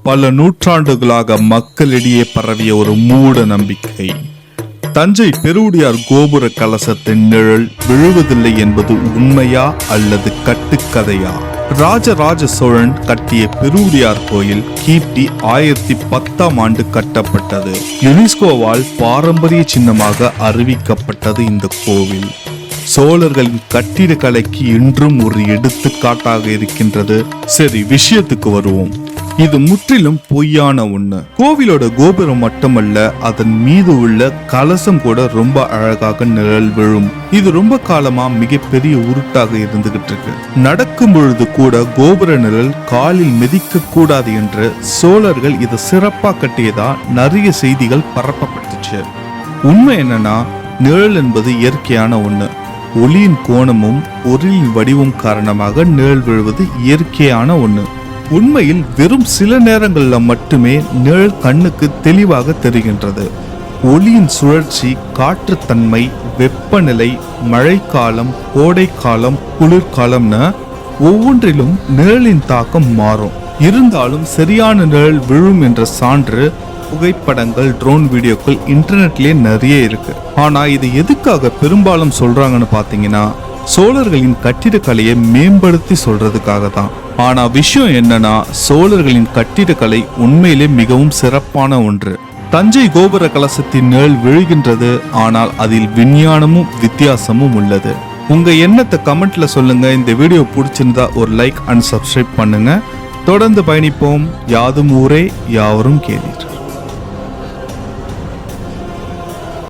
பல நூற்றாண்டுகளாக மக்களிடையே பரவிய ஒரு மூட நம்பிக்கை. தஞ்சை பெருவுடையார் கோபுர கலசத்தின் நிழல் விழுவதில்லை என்பது உண்மையா அல்லது கட்டுக்கதையா? ராஜராஜ சோழன் கட்டிய பெருவுடையார் கோயில் கிபி 1010 கட்டப்பட்டது. யுனெஸ்கோவால் பாரம்பரிய சின்னமாக அறிவிக்கப்பட்டது. இந்த கோவில் சோழர்களின் கட்டிடக்கலைக்கு இன்றும் ஒரு எடுத்துக்காட்டாக இருக்கின்றது. சரி, விஷயத்துக்கு வருவோம். இது முற்றிலும் பொய்யான ஒண்ணு. கோவிலோட கோபுரம் மட்டுமல்ல, அதன் மீது உள்ள கலசம் கூட ரொம்ப அழகாக நிழல் விழும். இது ரொம்ப காலமா மிகப்பெரிய உருட்டாக இருந்துகிட்டு இருக்கு. நடக்கும் பொழுது கூட கோபுர நிழல் காலில் மிதிக்க கூடாது என்று சோழர்கள் இதை சிறப்பா கட்டியதா நிறைய செய்திகள் பரப்பப்பட்டுச்சு. உண்மை என்னன்னா, நிழல் என்பது இயற்கையான ஒண்ணு. ஒளியின் கோணமும் பொருளின் வடிவம் காரணமாக நிழல் விழுவது இயற்கையான ஒண்ணு. உண்மையில் வெறும் சில நேரங்கள்ல மட்டுமே நிழல் கண்ணுக்கு தெளிவாக தெரிகின்றது. ஒளியின் சுழற்சி, காற்றுத்தன்மை, வெப்பநிலை, மழைக்காலம், கோடைக்காலம், குளிர்காலம்னு ஒவ்வொன்றிலும் நிழலின் தாக்கம் மாறும். இருந்தாலும் சரியான நிழல் விழும் என்ற சான்று புகைப்படங்கள், ட்ரோன் வீடியோக்கள் இன்டர்நெட்லயே நிறைய இருக்கு. ஆனா இது எதுக்காக பெரும்பாலும் சொல்றாங்கன்னு பாத்தீங்கன்னா, சோழர்களின் கட்டிடக்கலையை மேம்படுத்தி சொல்றதுக்காக தான். ஆனா விஷயம் என்னன்னா, சோழர்களின் கட்டிடக்கலை உண்மையிலே மிகவும் சிறப்பான ஒன்று. தஞ்சை கோபுர கலசத்தின் நிழல் விழுகின்றது, ஆனால் அதில் விஞ்ஞானமும் வித்தியாசமும் உள்ளது. உங்க எண்ணத்தை கமெண்ட்ல சொல்லுங்க. இந்த வீடியோ பிடிச்சிருந்தா ஒரு லைக் அண்ட் சப்ஸ்கிரைப் பண்ணுங்க. தொடர்ந்து பயணிப்போம். யாதும் ஊரே யாவரும் கேளீர்.